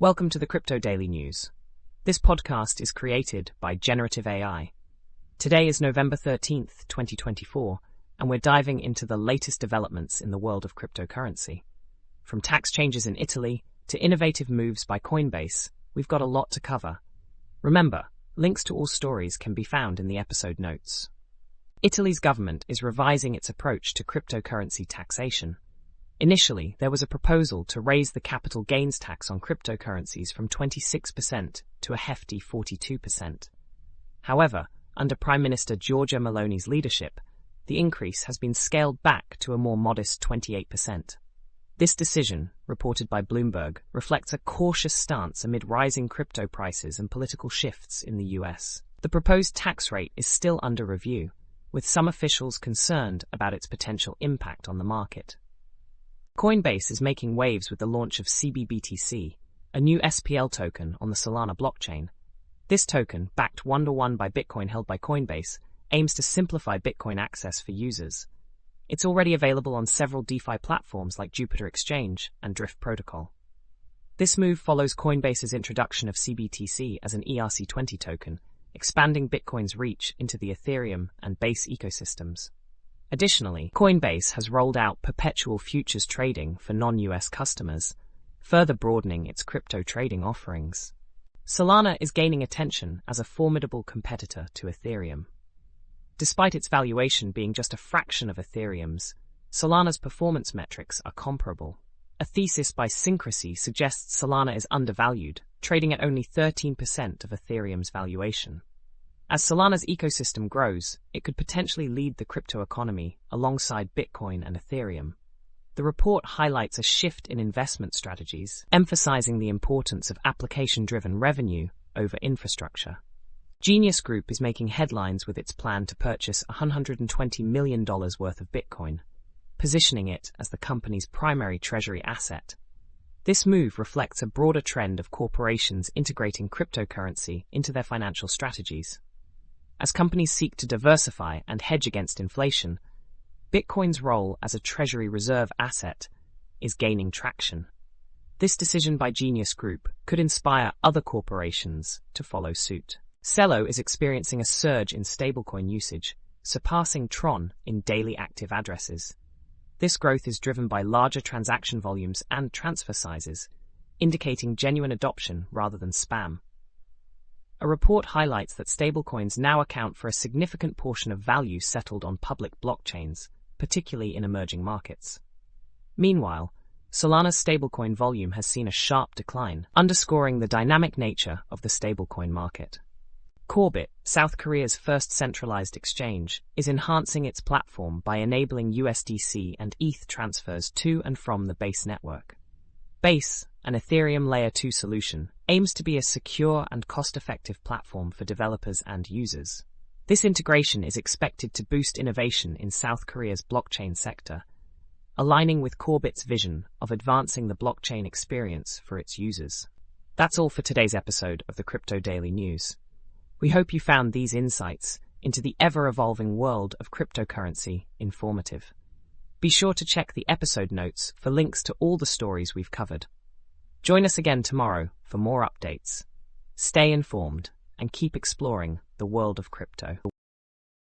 Welcome to the Crypto Daily News. This podcast is created by Generative AI. Today is November 13th, 2024, and we're diving into the latest developments in the world of cryptocurrency. From tax changes in Italy to innovative moves by Coinbase, we've got a lot to cover. Remember, links to all stories can be found in the episode notes. Italy's government is revising its approach to cryptocurrency taxation. Initially, there was a proposal to raise the capital gains tax on cryptocurrencies from 26% to a hefty 42%. However, under Prime Minister Giorgia Meloni's leadership, the increase has been scaled back to a more modest 28%. This decision, reported by Bloomberg, reflects a cautious stance amid rising crypto prices and political shifts in the US. The proposed tax rate is still under review, with some officials concerned about its potential impact on the market. Coinbase is making waves with the launch of CBBTC, a new SPL token on the Solana blockchain. This token, backed one-to-one by Bitcoin held by Coinbase, aims to simplify Bitcoin access for users. It's already available on several DeFi platforms like Jupiter Exchange and Drift Protocol. This move follows Coinbase's introduction of CBTC as an ERC20 token, expanding Bitcoin's reach into the Ethereum and Base ecosystems. Additionally, Coinbase has rolled out perpetual futures trading for non-US customers, further broadening its crypto trading offerings. Solana is gaining attention as a formidable competitor to Ethereum. Despite its valuation being just a fraction of Ethereum's, Solana's performance metrics are comparable. A thesis by Synchrony suggests Solana is undervalued, trading at only 13% of Ethereum's valuation. As Solana's ecosystem grows, it could potentially lead the crypto economy alongside Bitcoin and Ethereum. The report highlights a shift in investment strategies, emphasizing the importance of application-driven revenue over infrastructure. Genius Group is making headlines with its plan to purchase $120 million worth of Bitcoin, positioning it as the company's primary treasury asset. This move reflects a broader trend of corporations integrating cryptocurrency into their financial strategies. As companies seek to diversify and hedge against inflation, Bitcoin's role as a treasury reserve asset is gaining traction. This decision by Genius Group could inspire other corporations to follow suit. Celo is experiencing a surge in stablecoin usage, surpassing Tron in daily active addresses. This growth is driven by larger transaction volumes and transfer sizes, indicating genuine adoption rather than spam. A report highlights that stablecoins now account for a significant portion of value settled on public blockchains, particularly in emerging markets. Meanwhile, Solana's stablecoin volume has seen a sharp decline, underscoring the dynamic nature of the stablecoin market. Korbit, South Korea's first centralized exchange, is enhancing its platform by enabling USDC and ETH transfers to and from the Base network. Base, an Ethereum Layer 2 solution, aims to be a secure and cost-effective platform for developers and users. This integration is expected to boost innovation in South Korea's blockchain sector, aligning with Korbit's vision of advancing the blockchain experience for its users. That's all for today's episode of the Crypto Daily News. We hope you found these insights into the ever-evolving world of cryptocurrency informative. Be sure to check the episode notes for links to all the stories we've covered. Join us again tomorrow for more updates. Stay informed and keep exploring the world of crypto.